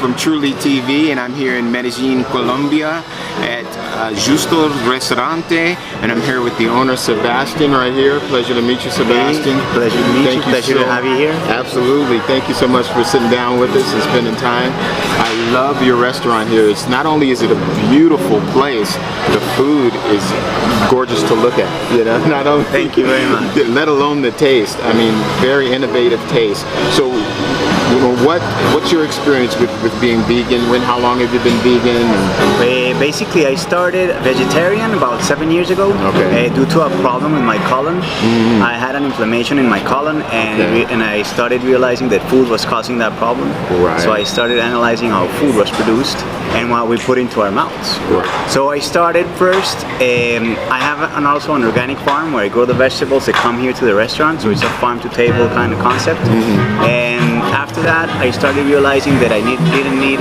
from Truleetv, and I'm here in Medellin, Colombia at JUSTO Restaurante, and I'm here with the owner, Sebastian, right here. Pleasure to meet you, Sebastian. Pleasure to meet you. Pleasure to have you here. Absolutely. Thank you so much for sitting down with us and spending time. I love your restaurant here. It's not only is it a beautiful place, the food is gorgeous to look at. You know, not only thank you very much. Let alone the taste. I mean, very innovative taste. So, you know, what's your experience with being vegan? How long have you been vegan? Basically, I started vegetarian about 7 years ago. Okay. Due to a problem with my colon. I had an inflammation in my colon, and I started realizing that food was causing that problem. Right. So I started analyzing how food was produced and what we put into our mouths. Right. So I started first. I have also an organic farm where I grow the vegetables that come here to the restaurant. So it's a farm-to-table kind of concept. And after that, I started realizing that I didn't need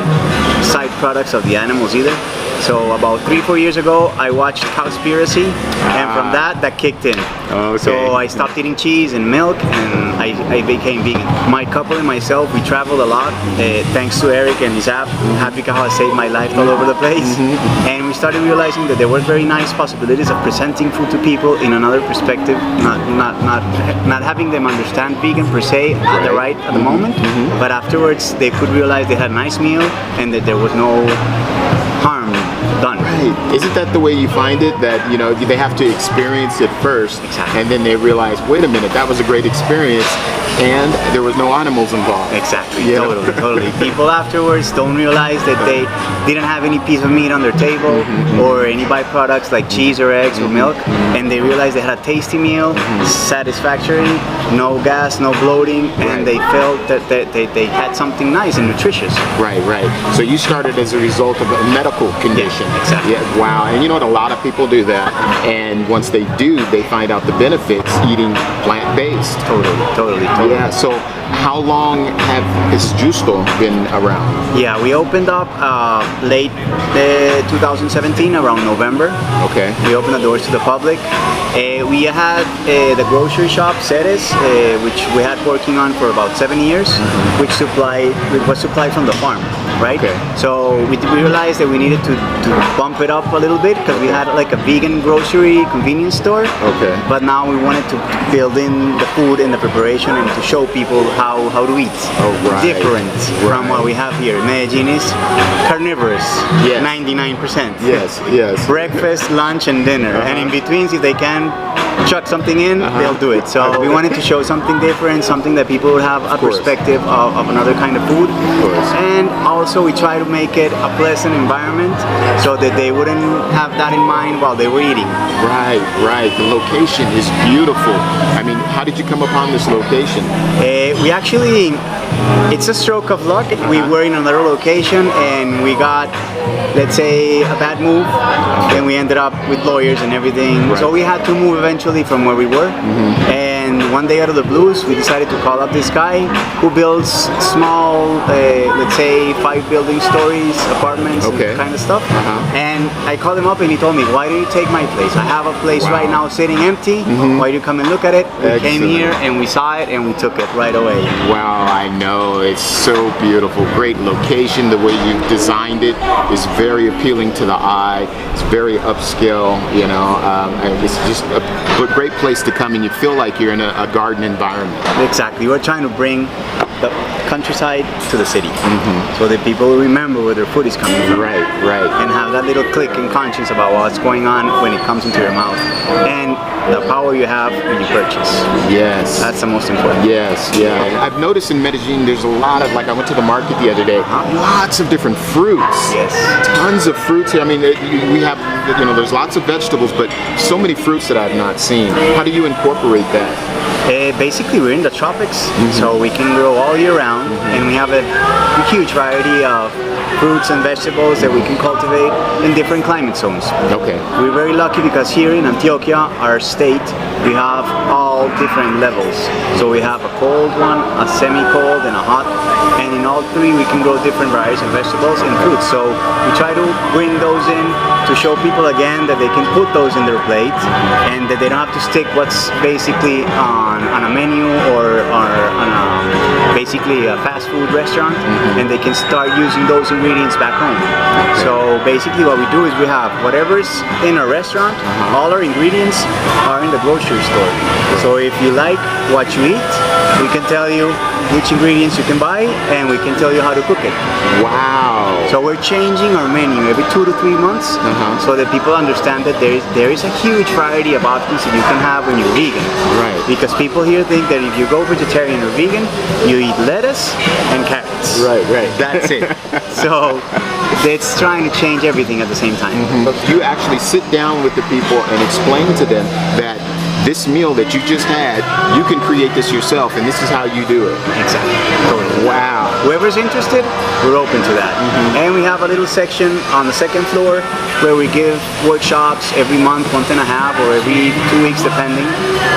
side products of the animals either. So about 3-4 years ago, I watched Cowspiracy, and from that kicked in. Okay. So I stopped eating cheese and milk, and I became vegan. My couple and myself, we traveled a lot, thanks to Eric and his app. Happy Cow has saved my life all over the place. And we started realizing that there were very nice possibilities of presenting food to people in another perspective, not having them understand vegan per se at the moment, but afterwards they could realize they had a nice meal and that there was no harm done. Right. Isn't that the way you find it? That, you know, they have to experience it first, exactly, and then they realize, wait a minute, that was a great experience, and there was no animals involved. Exactly. Totally. People afterwards don't realize that they didn't have any piece of meat on their table or any byproducts like cheese or eggs or milk, and they realized they had a tasty meal, satisfactory, no gas, no bloating, and they felt that they had something nice and nutritious. Right. So you started as a result of a medical condition. Yeah, exactly. Yeah, wow. And you know what? A lot of people do that, and once they do, they find out the benefits eating plant-based. Totally. Yeah. So how long has Justo been around? Yeah, we opened up late 2017, around November. Okay. We opened the doors to the public. We had the grocery shop, Ceres, which we had working on for about 7 years, which was supplied from the farm, right? Okay. So we realized that we needed to bump it up a little bit because we had like a vegan grocery convenience store. Okay. But now we wanted to build in the food and the preparation and to show people how to eat. Oh, right. Different from what we have here. Medellin is carnivorous, yes. 99%. Yes. Breakfast, lunch, and dinner. And in between, if they can chuck something in, they'll do it. So we wanted to show something different, something that people would have a perspective of another kind of food. And also we try to make it a pleasant environment so that they wouldn't have that in mind while they were eating. Right. The location is beautiful. I mean, how did you come upon this location? We actually, it's a stroke of luck. We were in another location and we got, let's say, a bad move, and we ended up with lawyers and everything. So we had to move eventually from where we were. And one day out of the blues, we decided to call up this guy who builds small, let's say 5 building stories, apartments, and kind of stuff. And I called him up and he told me, why do you take my place? I have a place right now sitting empty. Why do you come and look at it? We came here and we saw it and we took it right away. Wow, I know. It's so beautiful. Great location. The way you've designed it is very appealing to the eye. It's very upscale, you know. It's just a great place to come and you feel like you're in a garden environment. Exactly. We're trying to bring the countryside to the city, so that people will remember where their food is coming from. Right. And have that little click in conscience about what's going on when it comes into your mouth. And the power you have when you purchase. Yes. That's the most important. Yes, yeah. I've noticed in Medellin there's a lot of, like I went to the market the other day, lots of different fruits. Yes. Tons of fruits here. I mean, we have, you know, there's lots of vegetables, but so many fruits that I've not seen. How do you incorporate that? Basically, we're in the tropics, so we can grow all year round, and we have a huge variety of fruits and vegetables that we can cultivate in different climate zones. Okay. We're very lucky because here in Antioquia, our state, we have all different levels. So we have a cold one, a semi-cold, and a hot and in all three we can grow different varieties of vegetables and fruits. So we try to bring those in to show people again that they can put those in their plate and that they don't have to stick what's basically on a menu or on basically a fast food restaurant, and they can start using those ingredients back home. So basically what we do is we have whatever's in a restaurant, all our ingredients are in the grocery store. So if you like what you eat, we can tell you which ingredients you can buy, and we can tell you how to cook it. Wow. So we're changing our menu every 2 to 3 months, so that people understand that there is a huge variety of options that you can have when you're vegan. Right. Because people here think that if you go vegetarian or vegan, you eat lettuce and carrots. Right. That's it. So it's trying to change everything at the same time. You actually sit down with the people and explain to them that this meal that you just had, you can create this yourself, and this is how you do it. Exactly. Totally. Wow. Whoever's interested, we're open to that. And we have a little section on the second floor where we give workshops every month, month and a half, or every 2 weeks depending,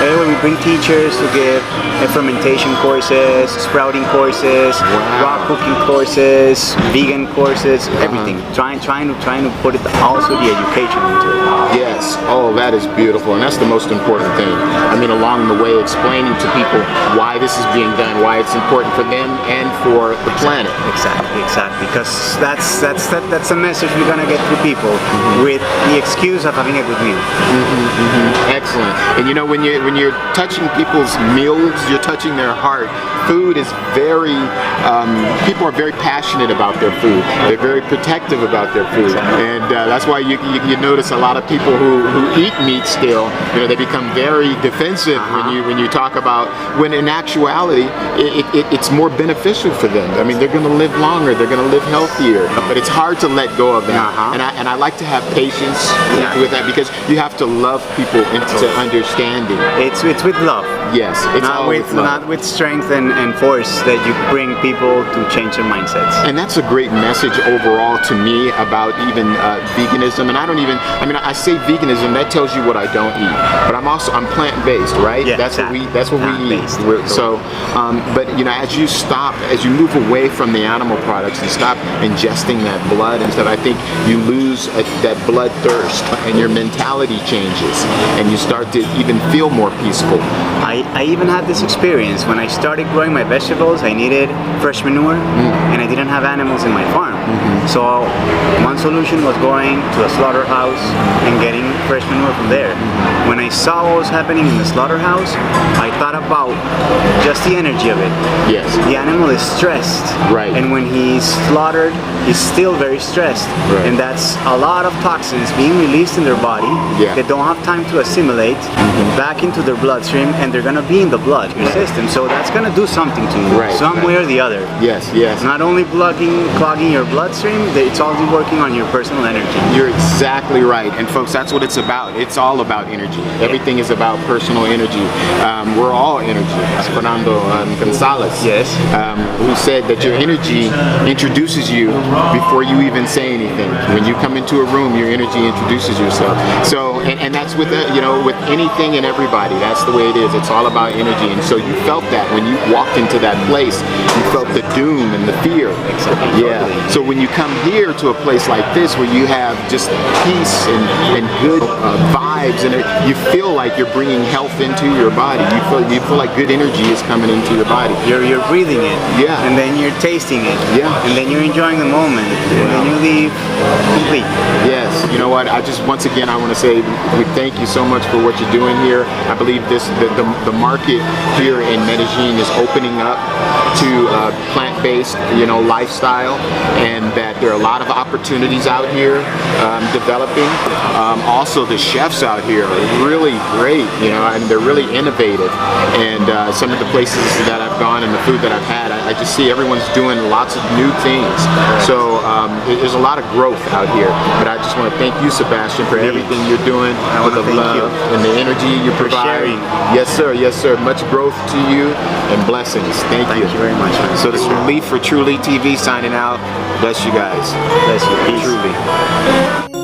where we bring teachers to give fermentation courses, sprouting courses, raw cooking courses, vegan courses, everything. Trying to put it also the education into it. Yes. Oh, that is beautiful, and that's the most important thing. I mean, along the way, explaining to people why this is being done, why it's important for them and for the planet. Exactly. Because that's a message we're gonna get to people with the excuse of having a good meal. Excellent. And you know, when you're touching people's meals, you're touching their heart. Food is very, people are very passionate about their food. They're very protective about their food, and that's why you notice a lot of people who eat meat still, you know, they become very defensive when you talk about, when in actuality it's more beneficial for them. I mean, they're going to live longer, they're going to live healthier, but it's hard to let go of that. And I like to have patience with that, because you have to love people into understanding. It's with love. Yes, it's not all with love. not with strength and force that you bring people to change their mindsets. And that's a great message overall to me about even veganism. And I say veganism, that tells you what I don't eat, but I'm plant-based, right? Yeah, that's exactly. what we eat. So, but you know, as you move away from the animal products and stop ingesting that blood and stuff, I think you lose that blood thirst, and your mentality changes, and you start to even feel more peaceful. I even had this experience when I started growing my vegetables. I needed fresh manure, and I didn't have animals in my farm. So one solution was going to a slaughterhouse and getting fresh manure from there. When I saw what was happening in the slaughterhouse, I thought about just the energy of it. Yes. The animal is stressed, Right. and when he's slaughtered, he's still very stressed, Right. and that's a lot of toxins being released in their body that don't have time to assimilate back into their bloodstream, and they're gonna be in the blood, your system. So that's gonna do something to you, some way or the other. Yes. Not only clogging your bloodstream, it's also working on your personal energy. You're exactly right. And folks, that's what it's about. It's all about energy. Everything is about personal energy. We're all energy. Fernando Gonzalez, who said that your energy introduces you before you even say anything. When you come into a room, your energy introduces yourself. So, and that's with with anything and everybody. That's the way it is. It's all about energy. And so you felt that when you walked into that place. You felt the doom and the fear. Yeah. So when you come here to a place like this, where you have just peace and good vibes, and you feel like you're bringing health into your body. You feel like good energy is coming into your body. You're breathing it. Yeah. And then you're tasting it. Yeah. And then you're enjoying the moment. And then you leave complete. Yes. You know what? Once again, I want to say we thank you so much for what you're doing here. I believe the market here in Medellin is opening up to plant-based, lifestyle, and that there are a lot of opportunities out here developing. Also, the chefs out here are really great, and they're really innovative. And some of the places that I've gone and the food that I've had, I just see everyone's doing lots of new things. So there's a lot of growth out here. But I just want to thank you, Sebastian, for everything you're doing, for the love and the energy you provide. Yes, sir. Yes, sir. Much growth to you and blessings. Thank you. Thank you very much. So this is Truleetv for Truleetv signing out. Bless you guys. Bless you. Peace. Truly.